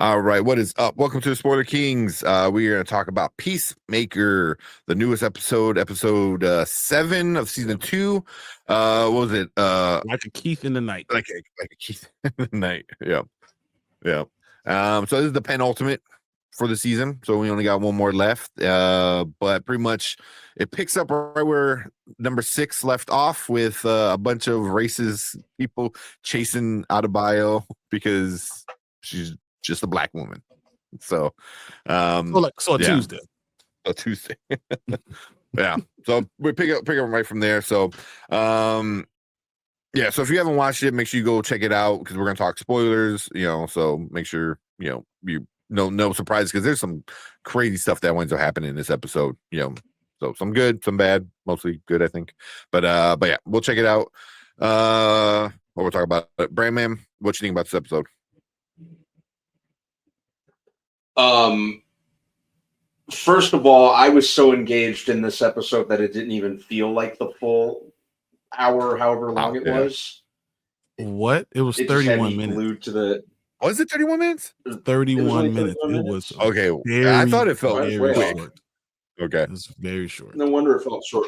All right, what is up? Welcome to the Spoiler Kings. We are going to talk about Peacemaker, the newest episode 7 of season 2. What was it? Like a Keith in the night. Like a Keith in the night. Yeah, yeah. So this is the penultimate for the season, so we only got one more left. But pretty much, it picks up right where number 6 left off with a bunch of racist people chasing Adebayo because she's just a black woman. So, So yeah, Tuesday. a Tuesday. Yeah. So we pick up right from there. So, yeah. So if you haven't watched it, make sure you go check it out because we're gonna talk spoilers. So make sure you no surprise because there's some crazy stuff that winds up happening in this episode. So some good, some bad, mostly good, I think. But yeah, we'll check it out. What we're talking about, Brandman. What you think about this episode? First of all, I was so engaged in this episode that it didn't even feel like the full hour, however long it was. What? It was 31 minutes. Glued to the. Was it 31 minutes? 31 minutes. It was okay. I thought it felt very short. Okay, it was very short. No wonder it felt short.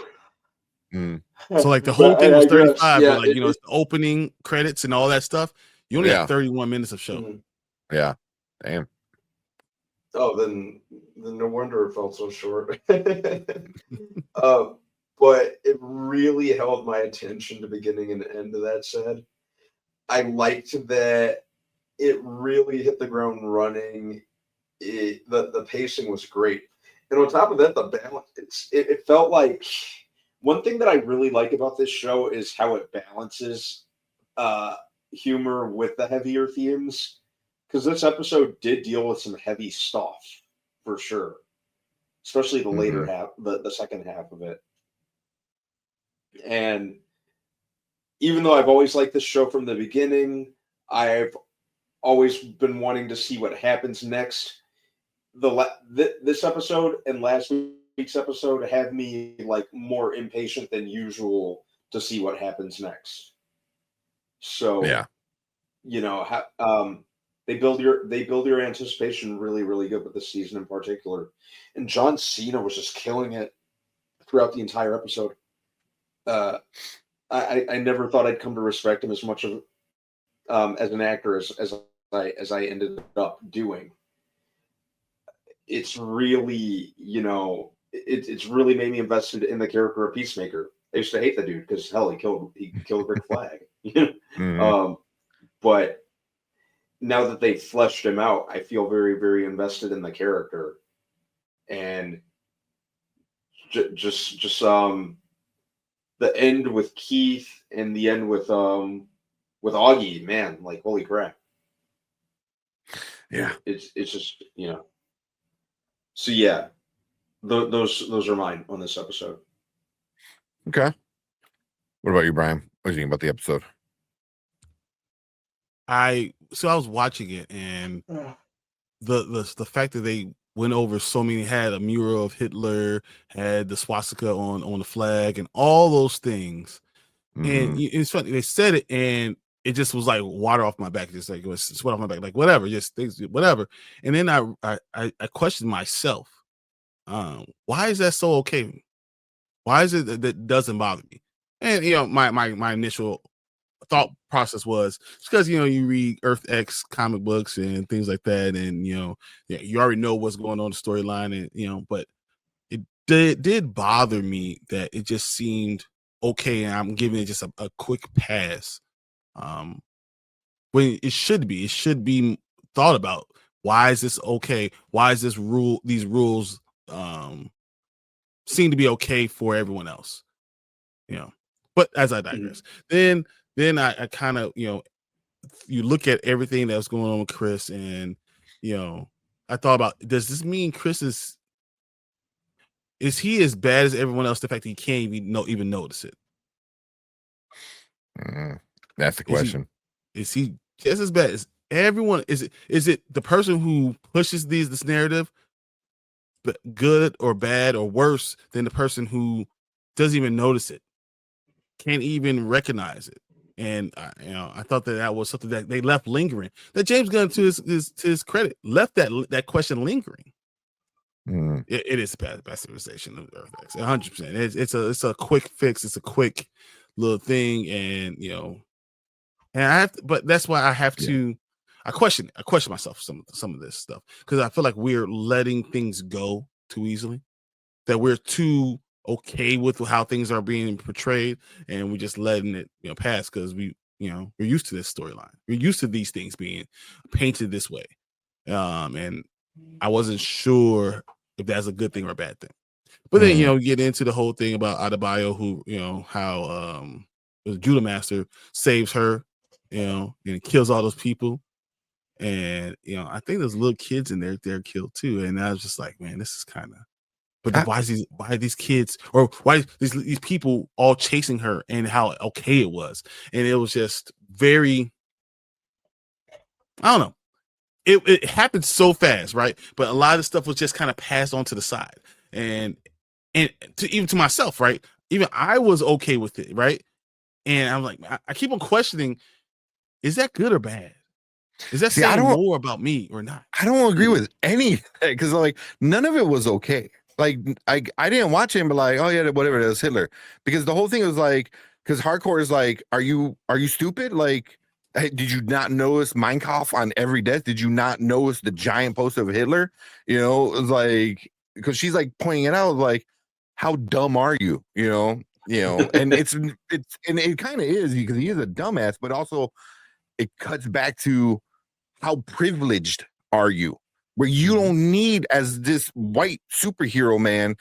So like the whole thing was 35, but like it's the opening credits and all that stuff. You only have 31 minutes of show. Mm-hmm. Yeah, damn. Oh, then no wonder it felt so short. But it really held my attention to beginning and end of that said. I liked that it really hit the ground running. The pacing was great. And on top of that, the balance, it felt like one thing that I really like about this show is how it balances humor with the heavier themes. Because this episode did deal with some heavy stuff, for sure. Especially the later half, the second half of it. And even though I've always liked this show from the beginning, I've always been wanting to see what happens next. This episode and last week's episode have me like more impatient than usual to see what happens next. So, yeah, they build your anticipation really, really good with this season in particular. And John Cena was just killing it throughout the entire episode. I never thought I'd come to respect him as much of as an actor as I ended up doing. It's really, it's really made me invested in the character of Peacemaker. I used to hate the dude because hell, he killed Rick Flag. But now that they've fleshed him out, I feel very, very invested in the character, and just the end with Keith and the end with Augie, man, like holy crap. Yeah, it's just So yeah, those are mine on this episode. Okay. What about you, Brian? What do you think about the episode? I was watching it, and the fact that they went over so many, had a mural of Hitler, had the swastika on the flag, and all those things. And it's funny, they said it, and it just was like water off my back, just like it was sweat off my back, like whatever, just things, whatever. And then I questioned myself, why is that so okay? Why is it that doesn't bother me? And my initial thought process was because you read Earth X comic books and things like that, and you already know what's going on in the storyline, and but it did bother me that it just seemed okay, and I'm giving it just a quick pass. When it should be thought about. Why is this okay? Why is these rules seem to be okay for everyone else? But as I digress, then I kind of, you look at everything that was going on with Chris, and I thought about, does this mean Chris is he as bad as everyone else? The fact that he can't even notice it. That's the question. Is he just as bad as everyone? Is it the person who pushes this narrative, but good or bad or worse than the person who doesn't even notice it, can't even recognize it? And I thought that was something that they left lingering. That James Gunn, to his credit, left that question lingering. It is pasteurization of Earth X, 100%. It's a quick fix. It's a quick little thing, and and I have to, but that's why I have to. I question myself some of this stuff, because I feel like we're letting things go too easily. That we're too okay with how things are being portrayed, and we're just letting it pass because we're used to this storyline. We're used to these things being painted this way, and I wasn't sure if that's a good thing or a bad thing. But then we get into the whole thing about Adebayo, who how the Judo Master saves her, and kills all those people. And I think there's little kids in there they're killed too. And I was just like, man, this is kind of. But why are these kids, or why these people all chasing her, and how okay it was, and it was just very. I don't know. It happened so fast, right? But a lot of stuff was just kind of passed on to the side, and even to myself, right? Even I was okay with it, right? And I'm like, I keep on questioning: is that good or bad? Is that saying more about me or not? I don't agree with anything, because like none of it was okay. Like I didn't watch him, but like, oh yeah, whatever, it was Hitler, because the whole thing was like, because hardcore is like, are you stupid? Like, hey, did you not notice Mein Kampf on every desk? Did you not notice the giant poster of Hitler? It was like, because she's like pointing it out, like, how dumb are you? And it's and it kind of is, because he is a dumbass, but also it cuts back to how privileged are you, where you don't need, as this white superhero man,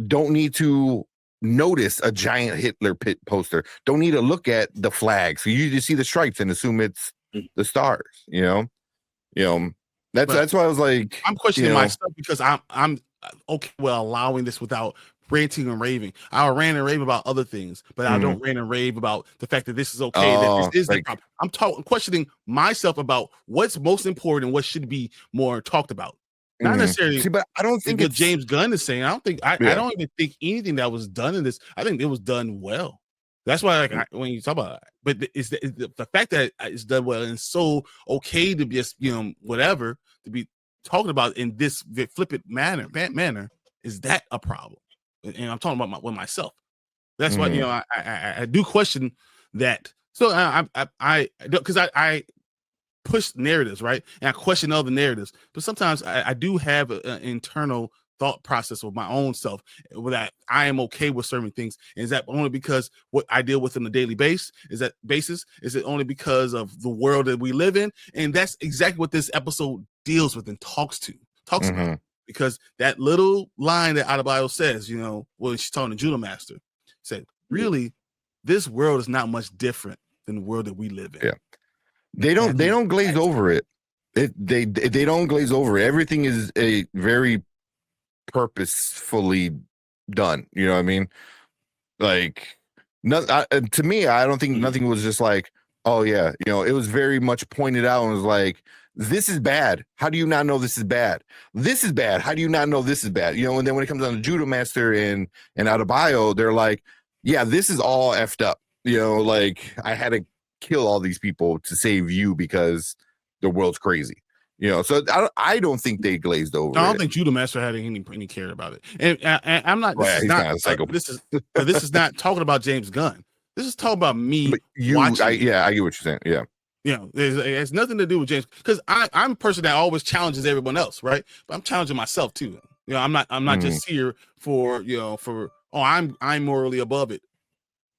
don't need to notice a giant Hitler poster, don't need to look at the flag, so you just see the stripes and assume it's the stars. That's why I was like, I'm questioning myself, because I'm okay allowing this without ranting and raving. I rant and rave about other things, but I don't rant and rave about the fact that this is okay, that this is the problem. I'm questioning myself about what's most important and what should be more talked about. Not necessarily. See, but I don't think what James Gunn is saying. I don't even think anything that was done in this. I think it was done well. That's why, when you talk about it, but it's the fact that it's done well and so okay to just whatever to be talking about in this flippant manner is that a problem? And I'm talking about with myself. That's why I do question that. So I because I push narratives, right, and I question other narratives, but sometimes I do have an internal thought process with my own self that I am okay with certain things. And is that only because what I deal with on a daily basis? Is it only because of the world that we live in? And that's exactly what this episode deals with and talks about. Because that little line that Adebayo says, when she's talking to Judo Master, said, really, this world is not much different than the world that we live in. Yeah. They don't glaze over it. They don't glaze over it. Everything is a very purposefully done. You know what I mean? Like, to me, I don't think nothing was just like, oh yeah, it was very much pointed out and was like, this is bad. How do you not know this is bad? This is bad. How do you not know this is bad? And then when it comes down to Judo Master and Adebayo, they're like, yeah, this is all effed up. Like, I had to kill all these people to save you because the world's crazy. So I don't think they glazed over. I don't think Judo Master had any care about it. And I'm not. This is not. This is not talking about James Gunn. This is talking about me. But I get what you're saying. Yeah. It has nothing to do with James, because I'm a person that always challenges everyone else, right? But I'm challenging myself too. I'm not just here for I'm morally above it.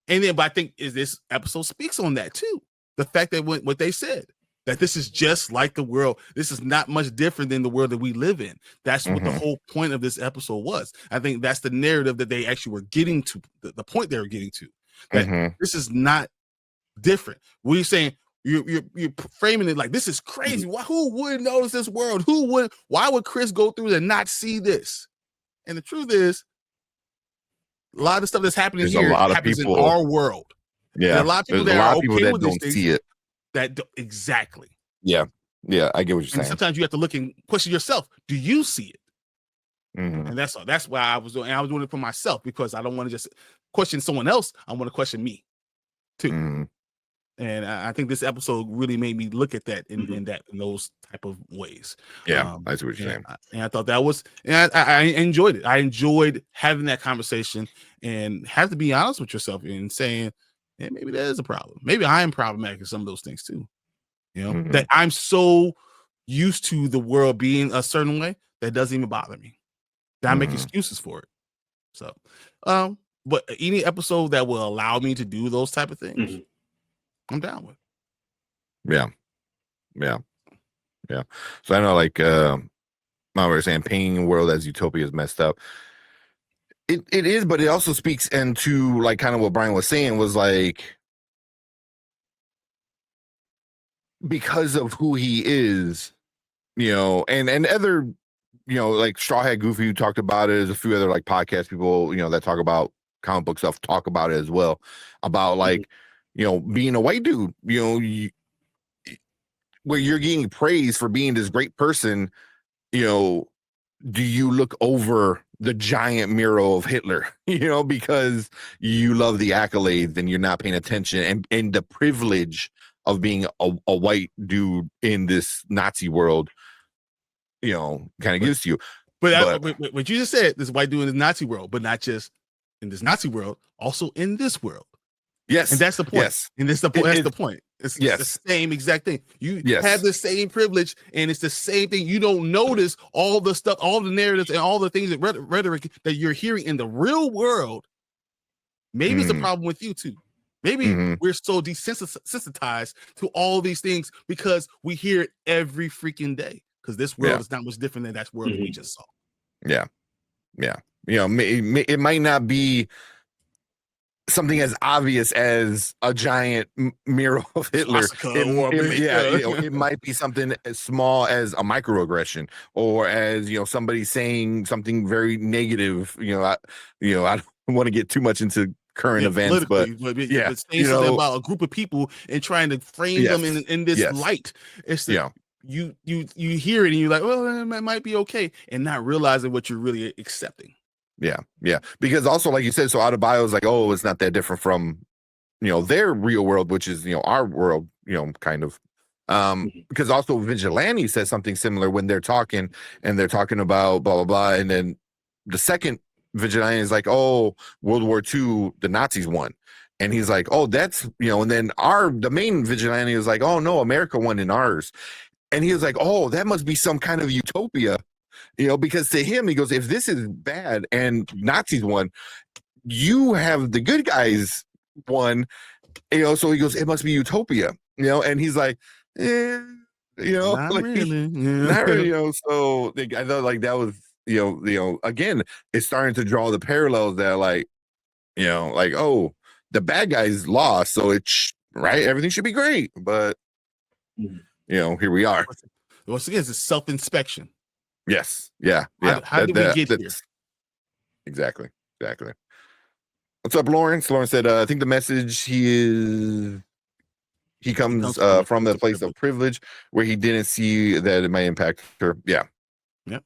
And then, but I think this episode speaks on that too. The fact that what they said, that this is just like the world. This is not much different than the world that we live in. That's what the whole point of this episode was. I think that's the narrative that they actually were getting to, the point they were getting to. That this is not different. What are you saying? You're framing it like this is crazy. Who would notice this world? Why would Chris go through and not see this? And the truth is, a lot of stuff that's happening here happens in our world. Yeah, a lot of people that are okay with don't see it. Exactly. Yeah, I get what you're saying. Sometimes you have to look and question yourself. Do you see it? And that's all. That's why I was doing. And I was doing it for myself, because I don't want to just question someone else. I want to question me too. And I think this episode really made me look at that in those type of ways. Yeah, I see what you're saying. And I thought that was, and I enjoyed it. I enjoyed having that conversation, and have to be honest with yourself and saying, hey, maybe that is a problem. Maybe I am problematic in some of those things too. That I'm so used to the world being a certain way that doesn't even bother me. That I make excuses for it. So, but any episode that will allow me to do those type of things, I'm down with. Yeah. So I know, like, I was saying, painting a world as utopia is messed up. It is, but it also speaks into, like, kind of what Brian was saying, was like, because of who he is, and other, like Straw Hat Goofy, who talked about it. There's a few other, like, podcast people, that talk about comic book stuff, talk about it as well, about, like, being a white dude, where you're getting praise for being this great person, do you look over the giant mural of Hitler, because you love the accolades and you're not paying attention, and the privilege of being a white dude in this Nazi world, kind of gives to you. But what you just said, this white dude in the Nazi world, but not just in this Nazi world, also in this world. Yes. And that's the point. Yes. And that's the point. It's yes. the same exact thing. You have the same privilege, and it's the same thing. You don't notice all the stuff, all the narratives, and all the things that rhetoric that you're hearing in the real world. Maybe it's a problem with you too. Maybe we're so desensitized to all these things because we hear it every freaking day. Because this world is not much different than that world that we just saw. Yeah. It might not be something as obvious as a giant mural of Hitler. It might be something as small as a microaggression, or as somebody saying something very negative. I don't want to get too much into current events, but saying something about a group of people and trying to frame them in this light. It's you hear it and you're like, well, it might be okay, and not realizing what you're really accepting. Yeah. Because also, like you said, so Adebayo is like, oh, it's not that different from, their real world, which is, our world, kind of. Because also Vigilante says something similar when they're talking, and they're talking about blah, blah, blah. And then the second Vigilante is like, oh, World War II, the Nazis won. And he's like, oh, that's, and then the main Vigilante is like, oh, no, America won in ours. And he was like, oh, that must be some kind of utopia. Because to him, he goes, if this is bad and Nazis won, you have the good guys won, so he goes, it must be utopia, and he's like, not like, really. not really, so I thought, like, that was, again, it's starting to draw the parallels that, like, like, oh, the bad guys lost, so it's right, everything should be great, but here we are. Once again, it's self-inspection. Yes. Yeah. How did we get here? Exactly. What's up, Lawrence? Lawrence said, I think the message he comes from a place of privilege where he didn't see that it might impact her. Yeah.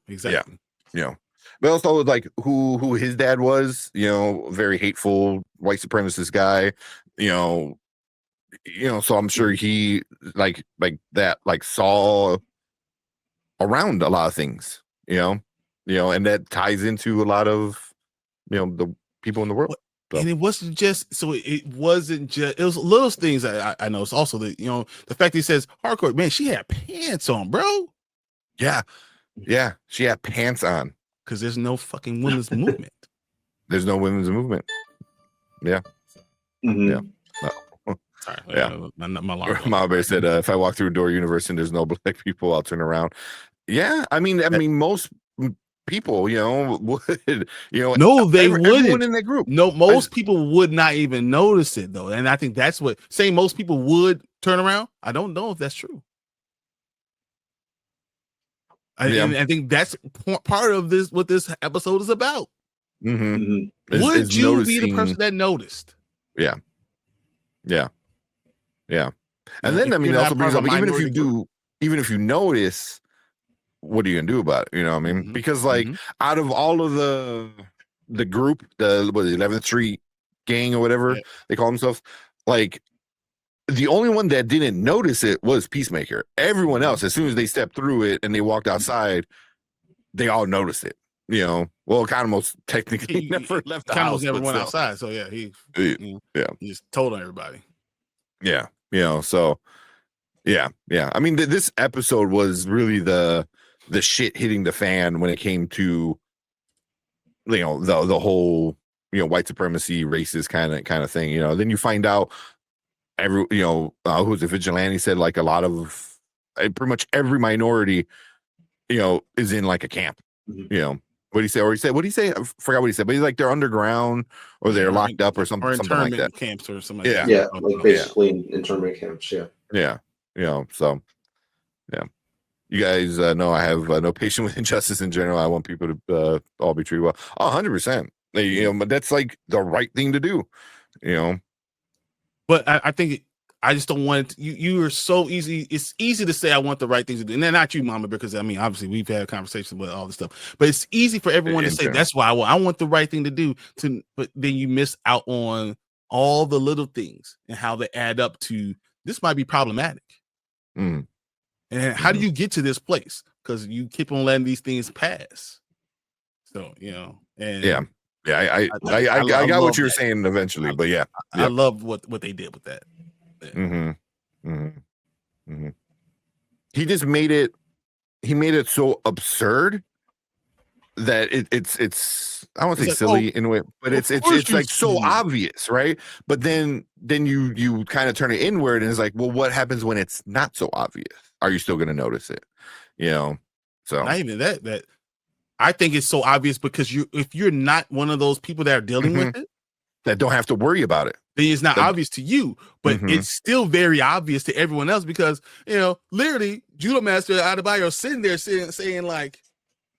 Exactly. Yeah. But also, like, who his dad was, very hateful white supremacist guy, so I'm sure he like that, like, saw around a lot of things, and that ties into a lot of, the people in the world. And it wasn't just, it was little things that I know. It's also the fact that he says hardcore, man, she had pants on, bro. Yeah. She had pants on. Because there's no fucking women's movement. There's no women's movement. Yeah. Yeah. Sorry, my bear said, if I walk through a door universe and there's no black people, I'll turn around. Yeah, I mean, most people, would, no, they wouldn't in that group. No, most people would not even notice it, though, and I think that's what saying most people would turn around. I don't know if that's true. I think that's part of this. What this episode is about. Would you be the person that noticed? Yeah. And then, I mean, it also brings up, even if you notice, what are you gonna do about it? You know what I mean? Because, like, out of all of the group, the 11th Street gang or whatever they call themselves, like, the only one that didn't notice it was Peacemaker. Everyone else, as soon as they stepped through it and they walked outside, they all noticed it. Well, Economos technically never left the house. Economos never but went still. outside, so yeah, he just told on everybody. Yeah, so yeah. I mean, this episode was really the shit hitting the fan when it came to the whole white supremacy, racist kind of thing. Then you find out who's a vigilante said like a lot of pretty much every minority is in like a camp. What do you say? Or what do you say? I forgot what he said, but he's like they're underground or they're locked up or something, or something like that. Camps or something. Yeah, yeah, like basically in internment camps. Yeah. So yeah, you guys know I have no patience with injustice in general. I want people to all be treated well. 100%. But that's like the right thing to do. But I think I just don't want you are so easy. It's easy to say I want the right things to do, and then not you, Mama, because I mean obviously we've had conversations about all this stuff. But it's easy for everyone to say that's why I want the right thing to do. But then you miss out on all the little things and how they add up to this might be problematic. Mm. And how do you get to this place? Because you keep on letting these things pass. So and yeah. I got what you were saying eventually, but yeah. I love what they did with that. He just made it. He made it so absurd that it's I don't want to say like, silly in a way, but it's like so obvious, right? But then you kind of turn it inward and it's like, well, what happens when it's not so obvious? Are you still going to notice it? So not even that I think it's so obvious because if you're not one of those people that are dealing with it, that don't have to worry about it, then it's not obvious to you, but it's still very obvious to everyone else because literally Judo Master Adebayo sitting there saying like,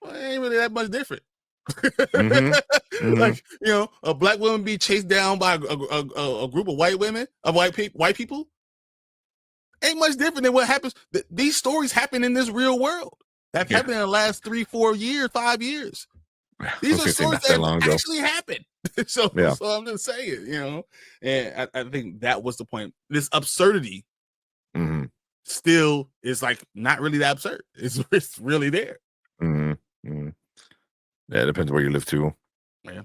well, it ain't really that much different. Like a black woman be chased down by a group of white women, of white people, ain't much different than what happens. These stories happen in this real world. That happened in the last 3, 4 years, 5 years. These are stories that actually happened. So I'm just saying, and I think that was the point. This absurdity still is like not really that absurd. It's really there. Yeah, it depends where you live too. Yeah.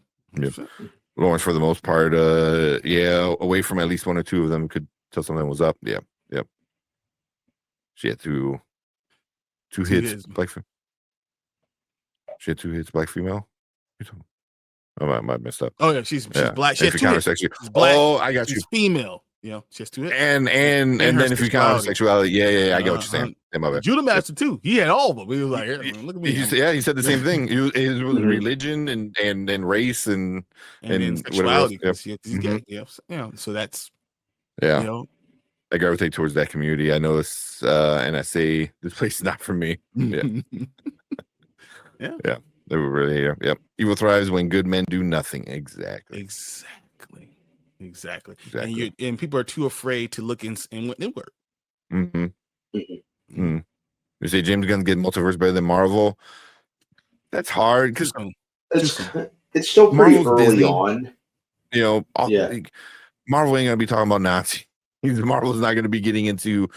Lawrence, for the most part, away from at least one or two of them could tell something was up. Yeah. Yep. She had two hits. She had 2 hits, black female. I might messed up. Oh yeah, she's black. She has 2 hits. She's black. Oh, I got you. She's female. She has 2 hits. And then if you count sexuality, I get what you're saying. Judo Master too. He had all of them. He was like, look at me. He said the same thing. It was religion and race and sexuality. So that's I gravitate towards that community. I know this, and I say this place is not for me. Yeah. They were really here. Yep. Evil thrives when good men do nothing. Exactly. And people are too afraid to look inward. You say James Gunn get multiverse better than Marvel? That's hard because it's still pretty early on. Marvel ain't gonna be talking about Nazis. Marvel's not gonna be getting into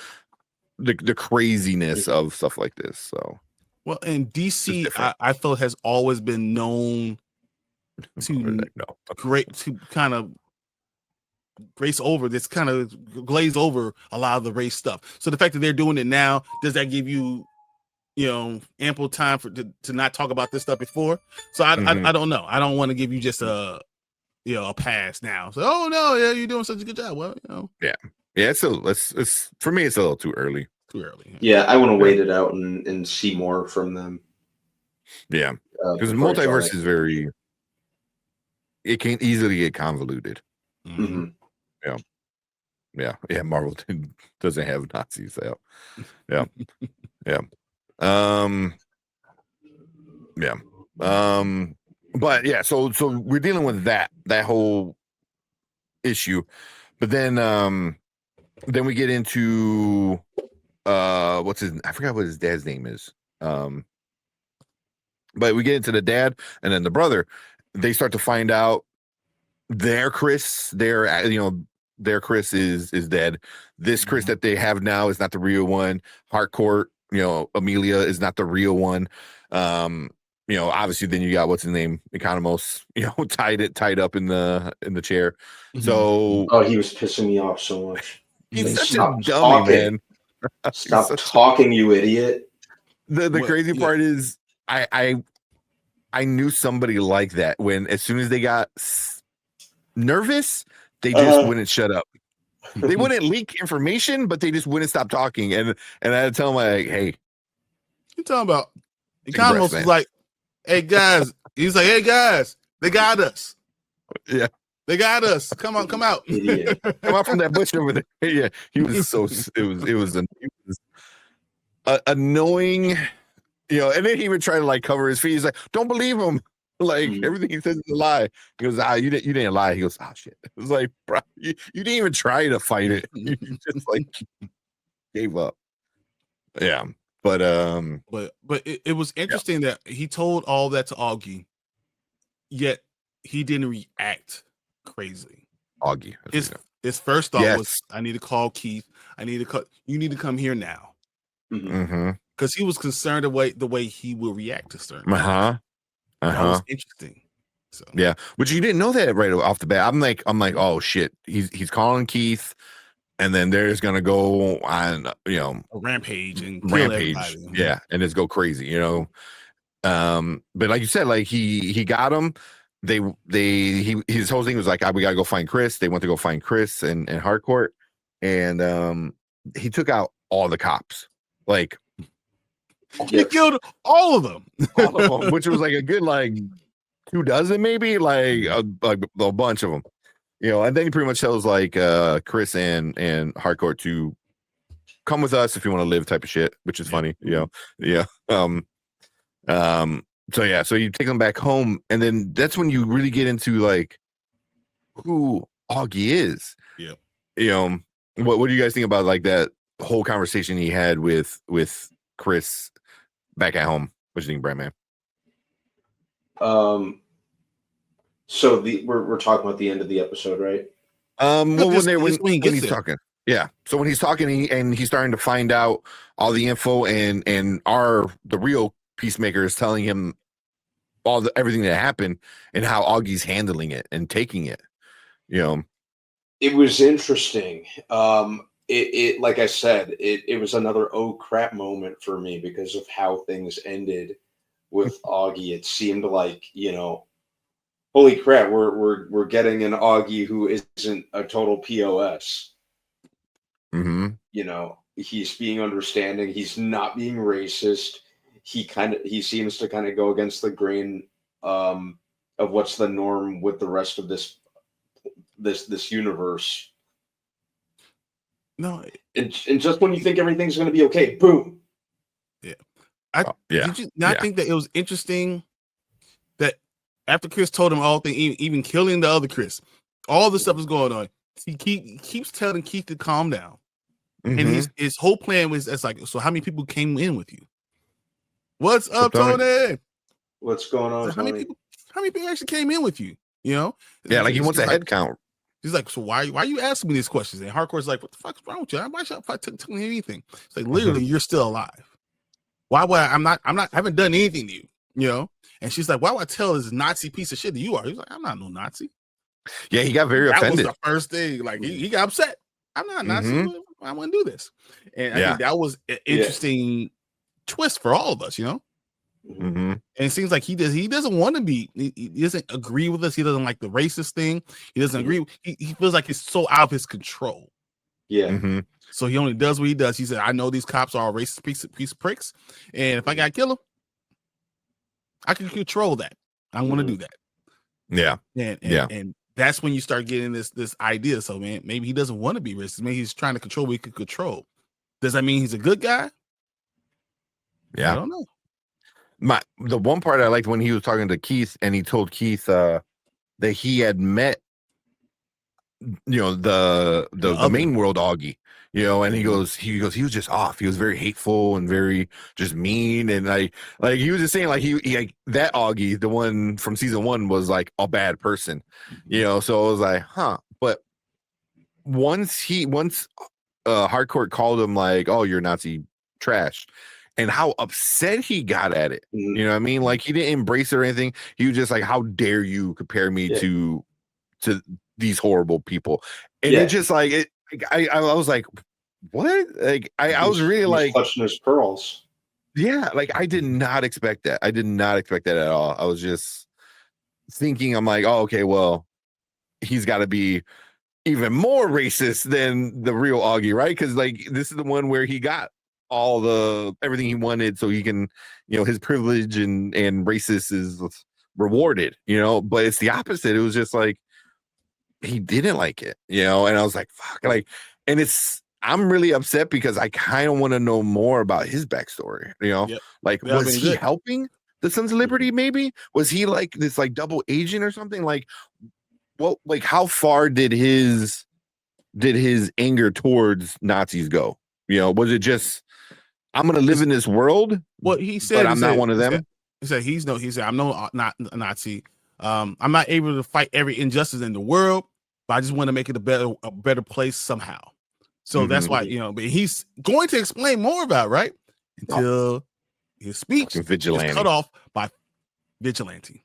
the craziness of stuff like this. So. Well, and DC, I felt has always been known to kind of glaze over a lot of the race stuff. So the fact that they're doing it now, does that give you, ample time to not talk about this stuff before? So I don't know. I don't want to give you just a pass now. So you're doing such a good job. Well, yeah. It's for me, it's a little too early. Yeah, I want to wait it out and see more from them. Yeah, because multiverse is it can easily get convoluted. Yeah. Marvel doesn't have Nazis. Yeah. But yeah, so we're dealing with that whole issue, but then we get into I forgot what his dad's name is. But we get into the dad and then the brother. They start to find out they're Chris. They're their Chris is dead. This Chris that they have now is not the real one. Harcourt, Amelia is not the real one. Obviously then you got what's his name, Economos, tied up in the chair. So Oh, he was pissing me off so much. he's such a Stop dummy, talking. man. Stop talking, you idiot. The crazy part is I knew somebody like that when as soon as they got nervous, they just wouldn't shut up. They wouldn't leak information, but they just wouldn't stop talking. And I had to tell them like, hey, you talking about Economist was like, hey guys, he's like, hey guys, they got us. Yeah. They got us. Come on, come out. Idiot. Come out from that bush over there. Yeah. He was it was annoying, and then he would try to like cover his feet. He's like, don't believe him. Like everything he says is a lie. He goes, you didn't lie. He goes, shit. It was like, bro, you didn't even try to fight it. You just like gave up. Yeah. But it was interesting that he told all that to Augie, yet he didn't react crazy. Augie. His first thought was, I need to call Keith. You need to come here now. Because he was concerned the way he will react to certain things. That was interesting. So yeah, but you didn't know that right off the bat. I'm like, oh shit, he's calling Keith, and then they're just gonna go on, a rampage and kill everybody. Yeah, and just go crazy, But like you said, like he got him. His whole thing was like, we gotta go find Chris. They went to go find Chris and Harcourt, and he took out all the cops, like. He killed all of them, which was like a good 24 maybe, like a bunch of them, and then he pretty much tells like Chris and Harcourt to come with us if you want to live, type of shit, which is funny, So you take them back home, and then that's when you really get into like who Augie is. What do you guys think about like that whole conversation he had with Chris back at home? What do you think, Brad, man? So we're talking about the end of the episode, right? When he's talking, yeah. So when he's talking and he's starting to find out all the info, and the real Peacemaker is telling him everything that happened and how Augie's handling it and taking it. It was interesting. It like I said, it was another oh crap moment for me because of how things ended with Augie. It seemed like, holy crap, we're getting an Augie who isn't a total POS. He's being understanding, he's not being racist. He seems to kind of go against the grain of what's the norm with the rest of this universe. No, and just when you think everything's going to be okay, boom. Yeah. Did you not think that it was interesting that after Chris told him all things, even killing the other Chris, all the stuff is going on. He keeps telling Keith to calm down, and his whole plan was like, so how many people came in with you? What's up, Tony? What's going on? So how many people actually came in with you? Yeah, like he wants a head count. He's like, so why are you asking me these questions? And Harcourt's like, what the fuck's wrong with you? Why should I tell me anything? It's like, literally, you're still alive. Why would I haven't done anything to you, And she's like, why would I tell this Nazi piece of shit that you are? He's like, I'm not no Nazi. Yeah, he got very offended. That was the first thing. Like he got upset. I'm not Nazi. I want to do this. And I think that was an interesting twist for all of us, And it seems like he doesn't want to be. He doesn't agree with us. He doesn't like the racist thing. He doesn't agree. He feels like it's so out of his control. Yeah. So he only does what he does. He said, "I know these cops are a racist piece of pricks, and if I gotta kill them, I can control that. I want to do that." Yeah. And that's when you start getting this idea. So man, maybe he doesn't want to be racist. Maybe he's trying to control what he can control. Does that mean he's a good guy? Yeah. I don't know. The one part I liked when he was talking to Keith and he told Keith that he had met the main world Augie, and he goes he was just off. He was very hateful and very just mean, and like he was just saying like he like that Augie, the one from season 1, was like a bad person, so I was like, huh. But once Hardcourt called him like, "Oh, you're Nazi trash," and how upset he got at it. Mhm. You know what I mean? Like he didn't embrace it or anything. He was just like, "How dare you compare me Yeah. to these horrible people?" And Yeah. it just like it. I was like, "What?" Like I was really He was like, clutching his pearls. yeah, like I did not expect that. I did not expect that at all. I was just thinking, I'm like, "Oh, okay, well, he's got to be even more racist than the real Augie, right?" Because like this is the one where he got all the everything he wanted, so he can, his privilege and racist is rewarded, But it's the opposite. It was just like he didn't like it, and I was like, fuck, like, and I'm really upset because I kind of want to know more about his backstory, Yep. like That would've was been he good. helping the Sons of Liberty? Maybe was he like this like double agent or something? Like, well, like how far did his anger towards Nazis go? Was it just I'm gonna live in this world, What he said, but I'm not one of them? He said, I'm not a Nazi. I'm not able to fight every injustice in the world, but I just want to make it a better place somehow. So that's why, but he's going to explain more about it, right? Until his speech is Vigilante. cut off by Vigilante.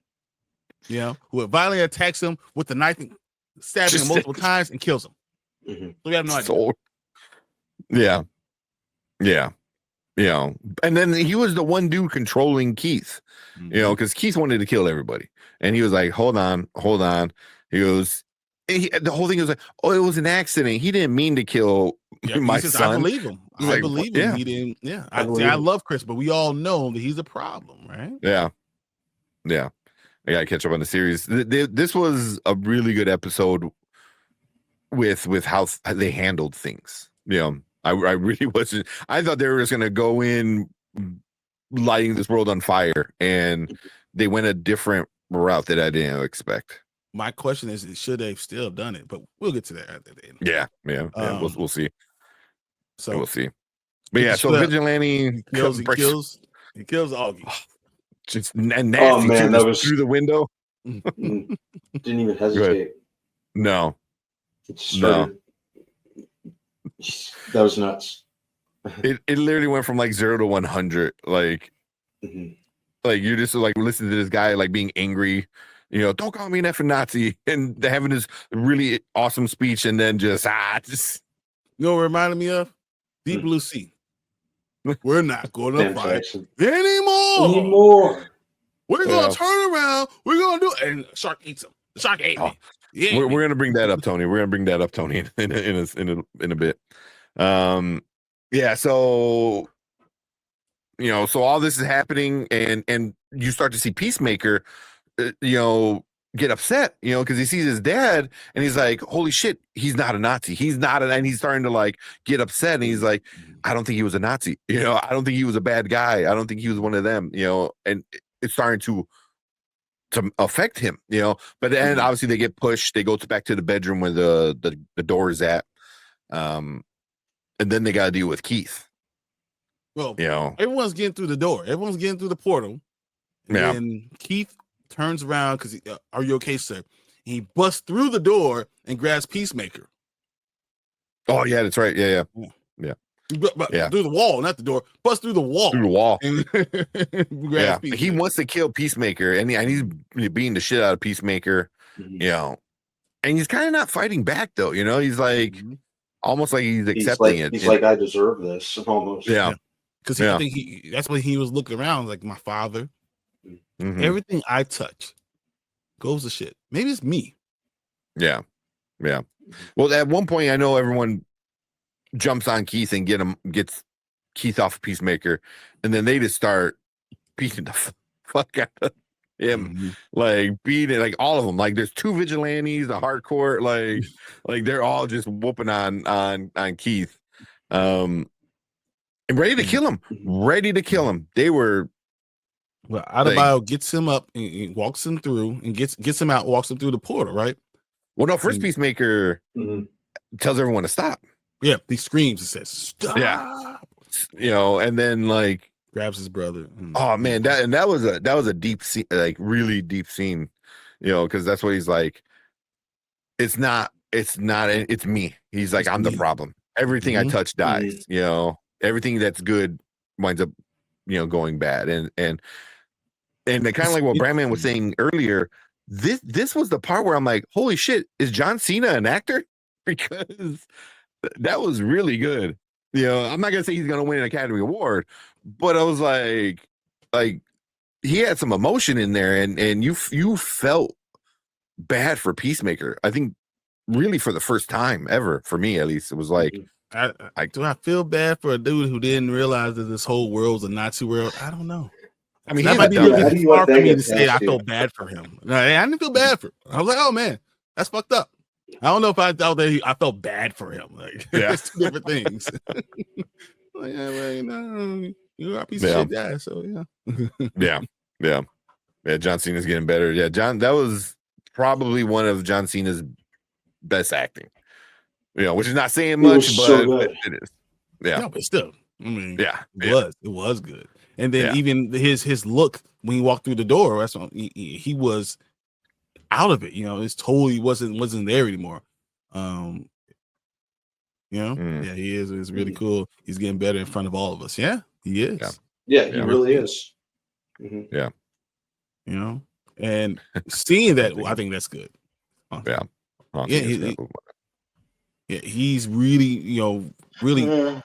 Who violently attacks him with the knife, stabbing him multiple times and kills him. Mhm. So we have no idea. Yeah. And then he was the one dude controlling Keith, because Keith wanted to kill everybody. And he was like, hold on. He goes, the whole thing was like, oh, it was an accident. He didn't mean to kill my son. I believe him. I believe him. Yeah. He didn't. Yeah. I love Chris, but we all know that he's a problem, right? Yeah. I gotta catch up on the series. This was a really good episode with how they handled things. I really wasn't. I thought they were just gonna go in lighting this world on fire, and they went a different route that I didn't expect. My question is, should they still have done it? But we'll get to that at the end. Yeah. We'll see. So We'll see. But yeah, so Vigilante he kills Augie. Just nasty man, too, that was through the window. Didn't even hesitate. No. It started, that was nuts. It literally went from like 0 to 100. Like, like you're just like listening to this guy like being angry. Don't call me an effing Nazi, and having this really awesome speech, and then just. You know what it reminded me of? Deep Blue Sea. We're not going to fight anymore. We're going to turn around. We're going to do, and the shark eats him. The shark ate me. We're going to bring that up, Tony. We're going to bring that up, Tony, in a bit. Yeah. So, so all this is happening, and you start to see Peacemaker, get upset, because he sees his dad and he's like, holy shit, he's not a Nazi. And he's starting to like get upset, and he's like, I don't think he was a Nazi. I don't think he was a bad guy. I don't think he was one of them, and it's starting to affect him, but then obviously they get pushed. They go back to the bedroom where the door is at. And then they got to deal with Keith. Well, everyone's getting through the door. Everyone's getting through the portal. And Keith turns around because, are you okay, sir? And he busts through the door and grabs Peacemaker. Oh, yeah, that's right. Yeah. But through the wall, not the door. Bust through the wall. Through the wall. Yeah. He wants to kill Peacemaker, and he's beating the shit out of Peacemaker, and he's kind of not fighting back, though. He's like, almost like he's accepting it. He's like, I deserve this, almost. Yeah. Because I think that's when he was looking around, like, my father. Everything I touch goes to shit. Maybe it's me. Yeah. Well, at one point, I know everyone jumps on Keith and gets Keith off of Peacemaker, and then they just start beating the fuck out of him, like beating like all of them. Like there's 2 vigilantes, the hardcore, like they're all just whooping on Keith, and ready to kill him. They were. Well, Adebayo gets him up and walks him through, and gets him out, walks him through the portal, right? Well, no, first Peacemaker tells everyone to stop. Yeah, he screams and says, "Stop!" Yeah, and then like grabs his brother. Oh man, that was a deep scene, like really deep scene, because that's what he's like. It's not it's not. It's me. He's like, It's I'm the me. problem. Everything I Mhm. touch dies. You know, everything that's good winds up, going bad. And kind of like what Brandman was saying earlier. This was the part where I'm like, holy shit, is John Cena an actor? Because that was really good. I'm not gonna say he's gonna win an Academy Award, but I was like he had some emotion in there, and you felt bad for Peacemaker. I think really for the first time ever, for me at least, it was like, do I feel bad for a dude who didn't realize that this whole world's a Nazi world? I don't know. I mean, That might be a How little do bit you let far for that me get to say past I you? felt bad for him. No, I didn't feel bad for him. I was like, oh man, that's fucked up. I don't know if I thought that I felt bad for him. Like, Yeah. it's two different things. Like, yeah, well, you're a piece Yeah. of shit guy, so yeah. Yeah. John Cena's getting better. Yeah, John, that was probably one of John Cena's best acting. Which is not saying was much, so but good. it is. Yeah. No, but still, I mean, Yeah. it was good. And then Yeah. even his look when he walked through the door, that's when he was out of it. It's totally wasn't there anymore. Yeah, he is. It's really cool. He's getting better in front of all of us. Yeah, he is. Yeah, he Yeah. really is. Yeah. And seeing that, I think that's good. Yeah. Yeah, he's really, really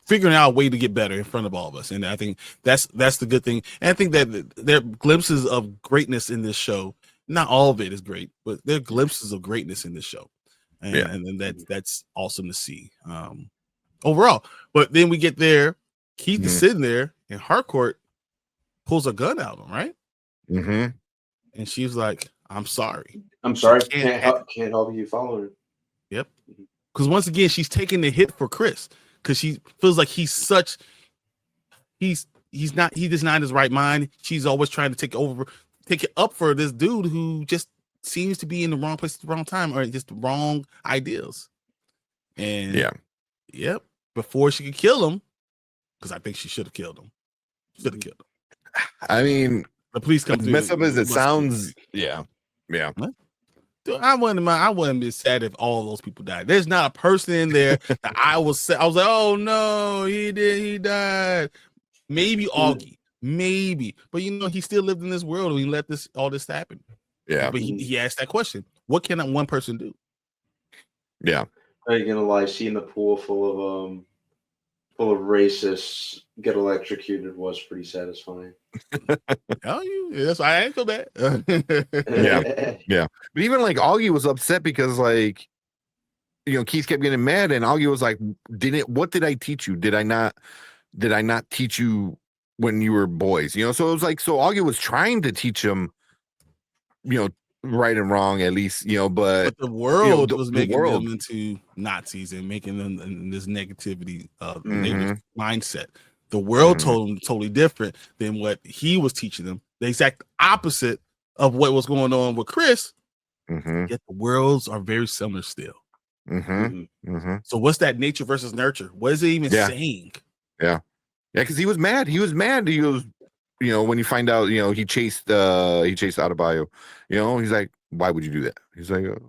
figuring out a way to get better in front of all of us, and I think that's the good thing. And I think that there are glimpses of greatness in this show. Not all of it is great, but there are glimpses of greatness in this show, and that's awesome to see overall. But then we get there, Keith is sitting there, and Harcourt pulls a gun out of him, right? Mm-hmm. And she's like, "I'm sorry. I'm sorry. She Can't help you follow her." Yep. Because once again, she's taking the hit for Chris because she feels like he's not in his right mind. She's always trying to take it up for this dude who just seems to be in the wrong place at the wrong time or just the wrong ideas. And yep, before she could kill him, because I think she should have killed him. I mean, the police come through. Mess up as it sounds. Yeah. What? Dude, I wouldn't be sad if all those people died. There's not a person in there that I was like, oh no, he died. Maybe Augie, maybe, but he still lived in this world and he let all this happen. Yeah, but he asked that question: what can one person do? Yeah, I ain't gonna lie. Seeing the pool full of racists get electrocuted was pretty satisfying. That's why I ain't feel bad. Yeah. But even like Augie was upset because Keith kept getting mad, and Augie was like, "What did I teach you? Did I not teach you when you were boys?" So it was like, so Augie was trying to teach him, right and wrong at least, but the world was making them into Nazis and making them in this negativity negative mindset. The world told them totally different than what he was teaching them. The exact opposite of what was going on with Chris. Yet the worlds are very similar still. So what's that nature versus nurture? What is it even saying? Yeah, because he was mad. He goes, when you find out, he chased Adebayo. He's like, why would you do that? He's like, I don't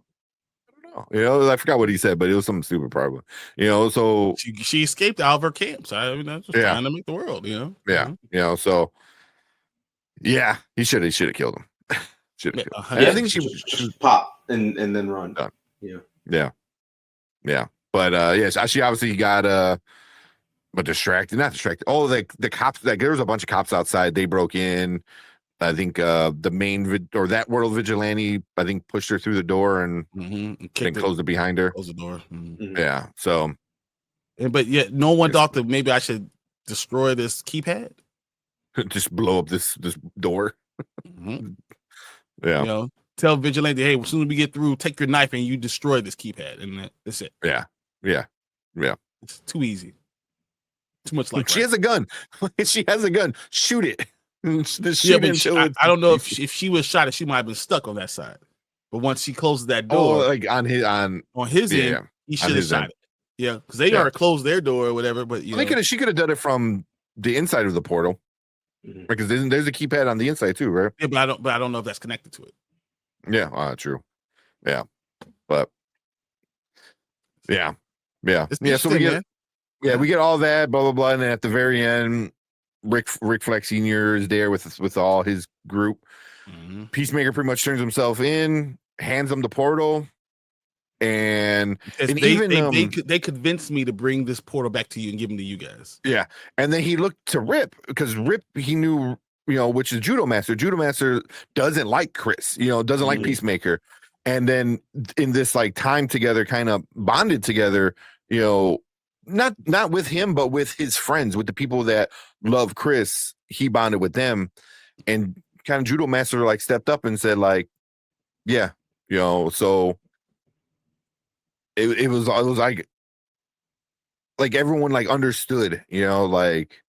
know. I forgot what he said, but it was something stupid, probably. So she escaped out of her camps. I mean, that's just trying to make the world. Yeah. So yeah, he should have killed him. I think she just pop and then run. Yeah. But she obviously got but not distracted. Oh, the cops, there was a bunch of cops outside. They broke in. I think the main or that world vigilante, I think, pushed her through the door and then closed it behind her. Closed the door. Yeah. So, but yet no one thought that maybe I should destroy this keypad. Just blow up this door. Yeah. Tell vigilante, hey, as soon as we get through, take your knife and you destroy this keypad, and that's it. Yeah. It's too easy. Too much like she has a gun. She has a gun. Shoot it. I don't know if she was shot, she might have been stuck on that side. But once she closes that door, like on his end, he should have shot it. Yeah, because they already closed their door or whatever. But she could have done it from the inside of the portal, because there's a keypad on the inside too, right? Yeah, but I don't know if that's connected to it. Yeah, true. Yeah, but Yeah. Yeah. It's Yeah. So we interesting, get man. yeah, Yeah. we get all that, blah blah blah. And then at the very end, Rick Fleck Sr. is there with all his group. Mhm. Peacemaker pretty much turns himself in, hands him the portal, and Because and even they convinced me to bring this portal back to you and give them to you guys. yeah, and then he looked to Rip because Rip he knew, which is Judo Master. Judo Master doesn't like Chris, doesn't like Mhm. Peacemaker, and then in this like time together, kind of bonded together, not with him but with his friends, with the people that love Chris. He bonded with them, and kind of Judo Master like stepped up and said like, yeah, so it was like everyone like understood, like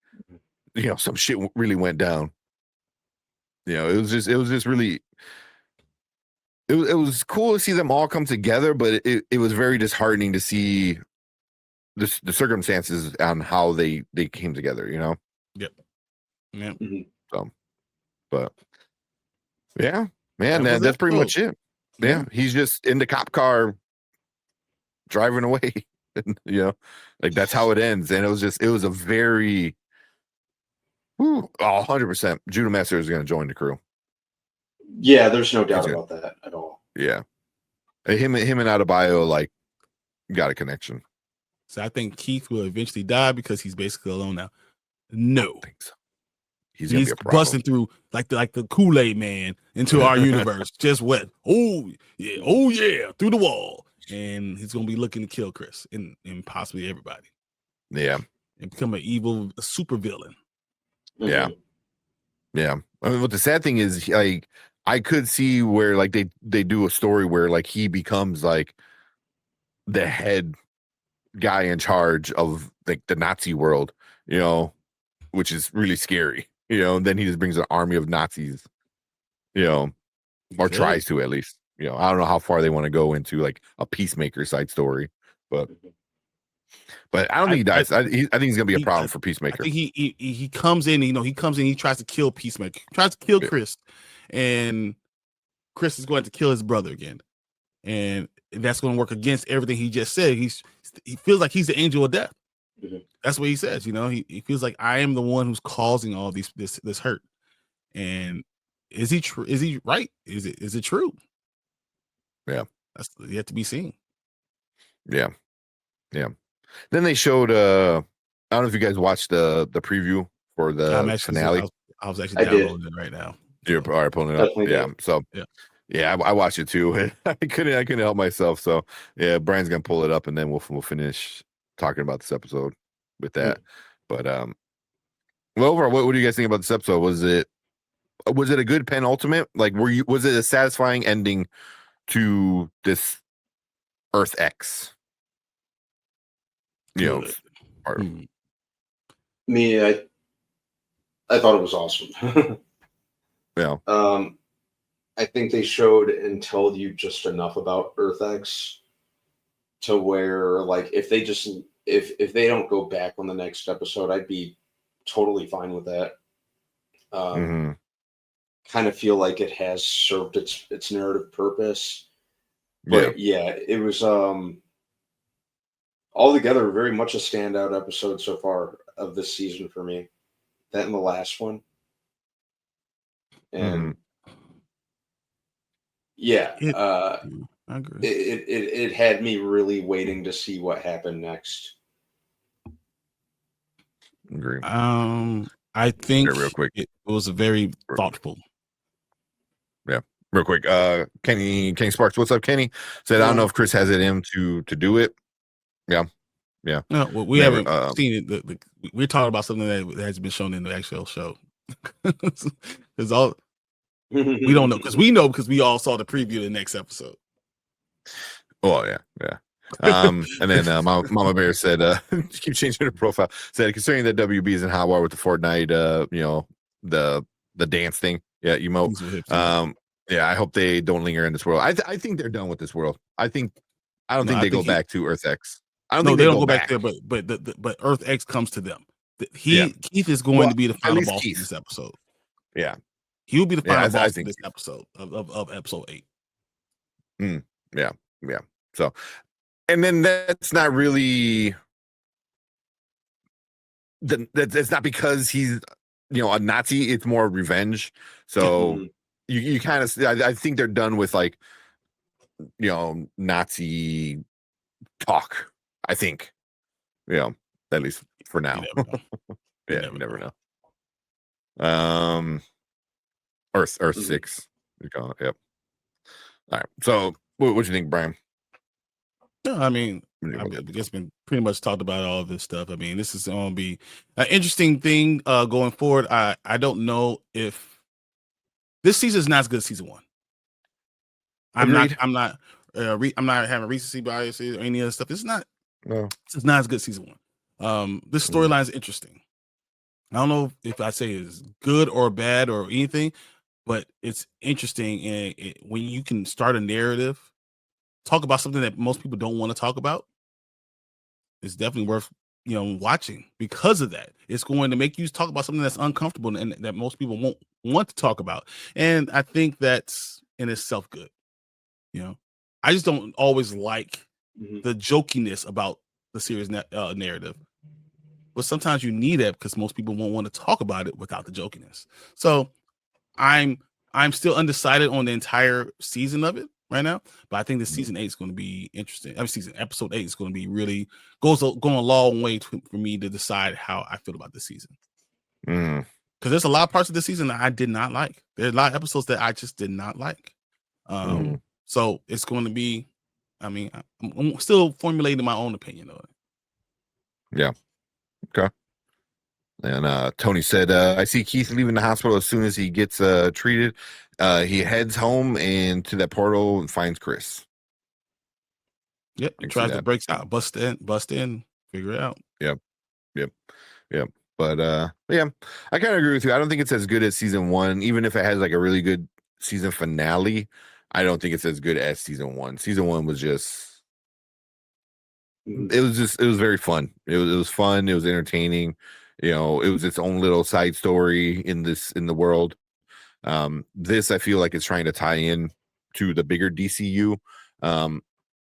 some shit really went down. It was just really it was cool to see them all come together, but it was very disheartening to see the circumstances on how they came together, Yep. Yep. So, but yeah, man, That was that's it, pretty though. much it. Yeah, he's just in the cop car driving away. Like that's how it ends. And it was a very 100% Judo Master is going to join the crew. Yeah, there's no doubt about that at all. Yeah, him and Adebayo like got a connection. So I think Keith will eventually die because he's basically alone now. No, I don't think so. He's gonna be a problem. busting through like the Kool-Aid man into our universe. Just what? Oh yeah, through the wall, and he's gonna be looking to kill Chris and possibly everybody. Yeah, and become an evil super villain. Yeah, yeah. I mean, what the sad thing is, like, I could see where like they do a story where like he becomes like the head guy in charge of like the Nazi world, which is really scary, and then he just brings an army of Nazis, or tries to at least, I don't know how far they want to go into like a Peacemaker side story, but I don't think he dies. I think he's gonna be a problem for Peacemaker. I think he comes in, he comes in, he tries to kill Peacemaker, tries to kill Chris, and Chris is going to kill his brother again, and that's going to work against everything he just said. He feels like he's the angel of death. That's what he says. He feels like I am the one who's causing all this hurt. And is he true? Is he right? Is it true? Yeah, that's yet to be seen. Yeah. Then they showed. I don't know if you guys watched the preview for the finale. I was actually downloading it right now. You're pulling it up. Yeah. So yeah, I watched it too. I couldn't help myself. So yeah, Brian's gonna pull it up, and then we'll finish talking about this episode with that. But well, overall, what do you guys think about this episode? Was it a good penultimate? Like, was it a satisfying ending to this Earth X? Me, I thought it was awesome. Yeah. I think they showed and told you just enough about Earth X to where, like, if they don't go back on the next episode, I'd be totally fine with that. Kind of feel like it has served its narrative purpose. But yeah, it was altogether very much a standout episode so far of this season for me. That and the last one. And yeah, I agree. It had me really waiting to see what happened next. Agree. I think real quick. It was a very thoughtful. Yeah, real quick. Kenny Sparks, what's up, Kenny? Said I don't know if Chris has it in to do it. Yeah. No, well, we haven't seen it. We're talking about something that has been shown in the actual show. Because all we don't know, because we all saw the preview of the next episode. Oh yeah. And then Mama Bear said, keep changing her profile. Said considering that WB is in hot water with the Fortnite, the dance thing, emote. Yeah, I hope they don't linger in this world. I think they're done with this world. I don't think they go back to Earth X. I don't think they don't go back there, but Earth X comes to them. Keith is going to be the final boss of this episode. Yeah, he will be the final boss of this episode of episode 8. Yeah. So and then that's not really that's not because he's a Nazi. It's more revenge. So you kind of I think they're done with like Nazi talk. I think at least for now. You You never know. know. Earth Mhm. 6. You call it. Yep. All right. So what do you think, Brian? No, I mean, What do you I think? guess been pretty much talked about all of this stuff. I mean, this is going to be an interesting thing going forward. I don't know if this season is not as good as season 1. I'm Agreed. not I'm not having recency biases or any other stuff. It's not No. It's not as good as season 1. This storyline is interesting. I don't know if I say it's good or bad or anything, but it's interesting. And when you can start a narrative, talk about something that most people don't want to talk about, it's definitely worth watching because of that. It's going to make you talk about something that's uncomfortable and that most people won't want to talk about. And I think that's in itself good. I just don't always like the jokiness about the series narrative. But sometimes you need that because most people won't want to talk about it without the jokiness. So I'm still undecided on the entire season of it right now, but I think the season 8 is going to be interesting. Episode 8 is going to be really going a long way for me to decide how I feel about this season. Mm. Because there's a lot of parts of the season that I did not like. There's a lot of episodes that I just did not like. So it's going to be. I mean, I'm still formulating my own opinion on it. Yeah. Okay. And Tony said, I see Keith leaving the hospital as soon as he gets treated. He heads home and to that portal and finds Chris. Yep. He tries to break out, bust in, figure it out. Yep. But yeah, I kind of agree with you. I don't think it's as good as season 1, even if it has like a really good season finale. I don't think it's as good as season 1. Season 1 was just it was very fun. It was fun. It was entertaining. It was its own little side story in the world. This I feel like it's trying to tie in to the bigger DCU,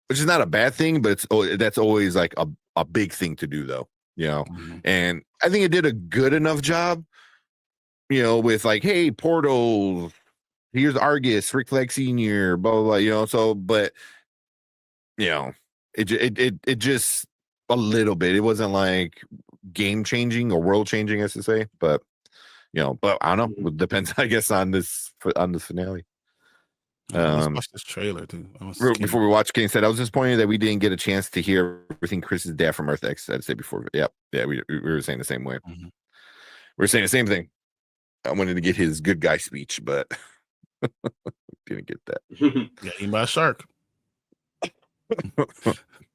which is not a bad thing, but that's always like a big thing to do though. And I think it did a good enough job, with like, hey, portals, here's Argus, Rick Flag Senior, blah blah blah, so but it just a little bit. It wasn't like game changing or world changing, as to say, but but I don't know. It depends, I guess, on the finale. Let's watch this trailer too. Before we watch, Kane said, I was disappointed that we didn't get a chance to hear everything Chris's dad from Earth X had to say before. Yeah, we were saying the same way. We were saying the same thing. I wanted to get his good guy speech, but didn't get that. Got eaten by a shark.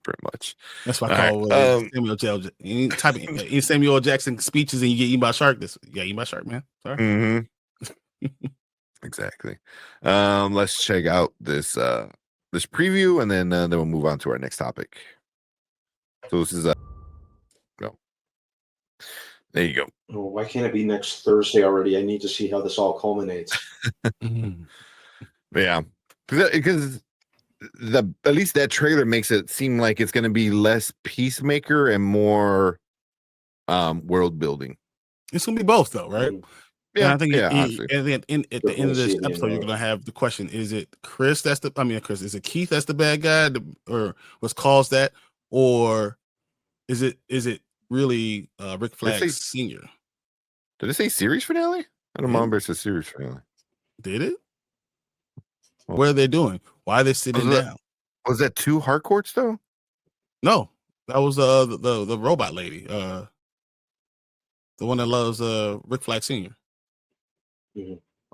Pretty much. That's why I call Samuel Jackson. Any type of Samuel Jackson speeches and you get eaten by a shark. Eaten by a shark, man. Sorry. Exactly. Let's check out this preview and then we'll move on to our next topic. So this is no. There you go. Oh, why can't it be next Thursday already? I need to see how this all culminates. Yeah, because at least that trailer makes it seem like it's going to be less Peacemaker and more world building. It's gonna be both, though, right? Yeah, and I think at the end of this episode, you're gonna have the question: is it Chris? Is it Keith? That's the bad guy, or what's caused that, or is it really Rick Flag Senior? Did it say series finale? I don't remember. It's a series finale. Did it? What are they doing? Why are they sitting down? Was that 2 Harcourts though? No, that was the robot lady, the one that loves Rick Flag Senior.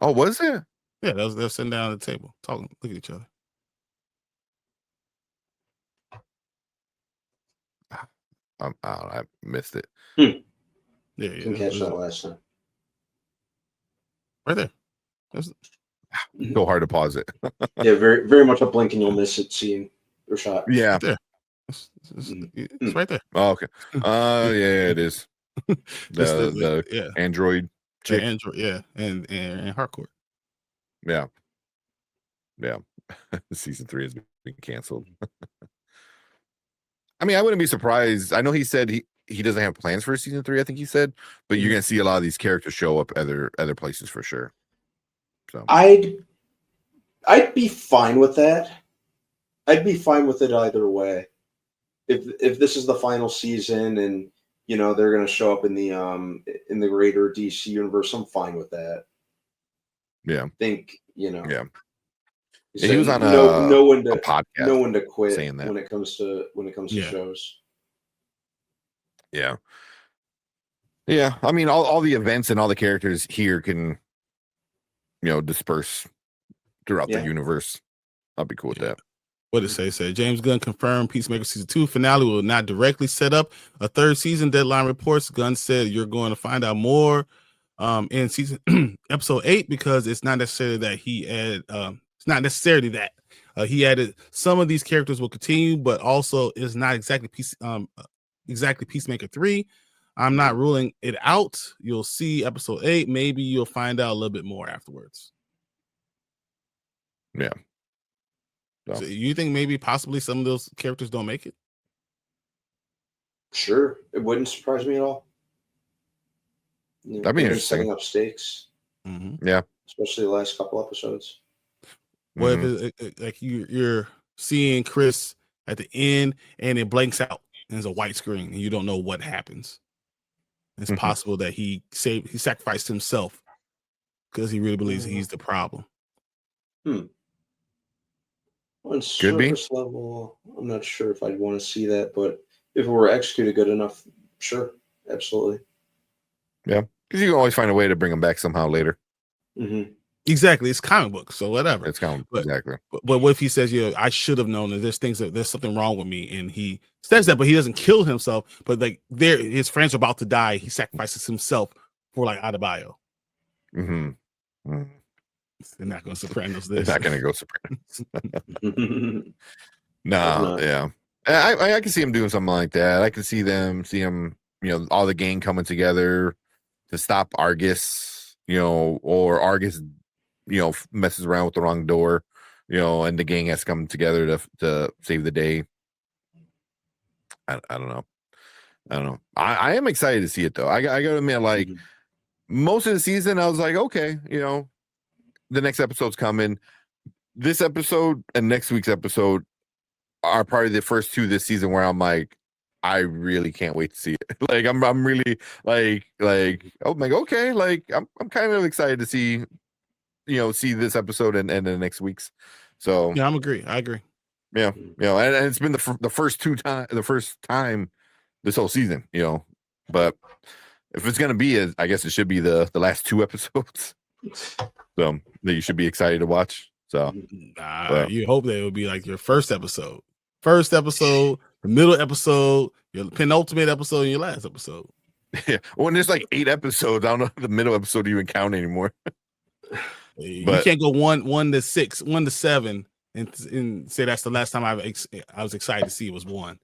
Oh, was it? Yeah, they're sitting down at the table talking, look at each other. I missed it. Yeah, Didn't catch that last time. Right there. So hard to pause it. Yeah, very, very much a blink and you'll miss it scene or shot. Yeah, right there. It's right there. Oh, okay. Yeah, it is. The android chick. Android, yeah, and Harcourt. Yeah. Season 3 has been canceled. I mean, I wouldn't be surprised. I know he said he doesn't have plans for season 3. I think he said, but you're gonna see a lot of these characters show up other places for sure. So I'd be fine with that. I'd be fine with it either way. If this is the final season and they're going to show up in the greater DC universe, I'm fine with that. yeah, I think yeah. So He was on no one a to podcast quit saying that. when it comes to Yeah. shows. Yeah. Yeah. I mean, all the events and all the characters here can, disperse throughout the Yeah. universe. I'll be cool with that. What did it say? James Gunn confirmed Peacemaker season 2 finale will not directly set up a third season. Deadline reports. Gunn said you're going to find out more in season episode 8 because it's not necessarily that he added. It's not necessarily that he added some of these characters will continue, but also is not exactly Peacemaker 3. I'm not ruling it out. You'll see episode 8. Maybe you'll find out a little bit more afterwards. Yeah. So you think maybe possibly some of those characters don't make it? Sure, it wouldn't surprise me at all. That'd be they're interesting. setting up stakes, Yeah. especially the last couple episodes. What if it, like you're seeing Chris at the end and it blanks out and there's a white screen and you don't know what happens? It's possible that he sacrificed himself because he really believes he's the problem. On Could be. surface level, I'm not sure if I'd want to see that, but if it were executed good enough, sure, absolutely. Yeah, because you can always find a way to bring them back somehow later. Exactly, it's comic book, so whatever. It's kind of exactly. But what if he says, I should have known that there's something wrong with me, and he says that, but he doesn't kill himself. But like his friends are about to die, he sacrifices himself for like Adebayo. They're not going to Sopranos this. They're not going to go Sopranos. Yeah. I can see him doing something like that. I can see him, all the gang coming together to stop Argus, or Argus, messes around with the wrong door, and the gang has come together to save the day. I don't know. I am excited to see it though. I gotta admit, like most of the season, I was like, okay, the next episode's coming. This episode and next week's episode are probably the first two this season where I'm like, I really can't wait to see it. Like I'm really like oh my god, okay, like I'm kind of excited to see see this episode and the next week's. So yeah, I agree. Yeah, and it's been the first time this whole season, but if it's gonna be, I guess it should be the last two episodes. So that you should be excited to watch. So you hope that it would be like your first episode, the middle episode, your penultimate episode, and your last episode. Yeah, when there's like 8 episodes, I don't know if the middle episode even count anymore. You can't go 1 to 6, 1 to 7, and say that's the last time I was excited to see it was 1.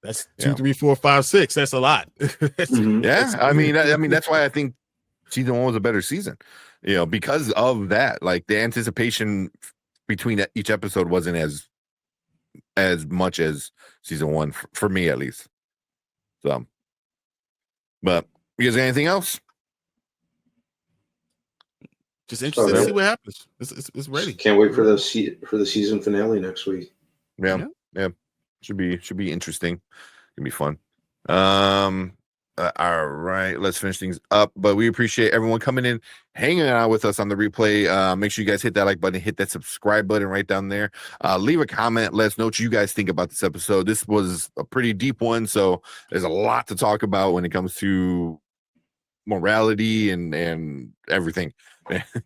That's 2, 3, 4, 5, 6. That's a lot. I mean that's why I think season 1 was a better season, because of that. Like the anticipation between each episode wasn't as much as season 1 for me at least. So, but you guys got anything else? Just interested to see what happens. It's ready. Can't wait for the season finale next week. Yeah. Should be interesting. Gonna be fun. All right, let's finish things up. But we appreciate everyone coming in, hanging out with us on the replay. Make sure you guys hit that like button, hit that subscribe button right down there. Leave a comment. Let us know what you guys think about this episode. This was a pretty deep one, so there's a lot to talk about when it comes to morality and everything.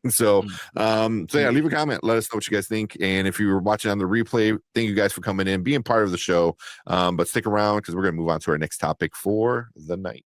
So yeah, leave a comment. Let us know what you guys think. And if you were watching on the replay, thank you guys for coming in, being part of the show. But stick around because we're gonna move on to our next topic for the night.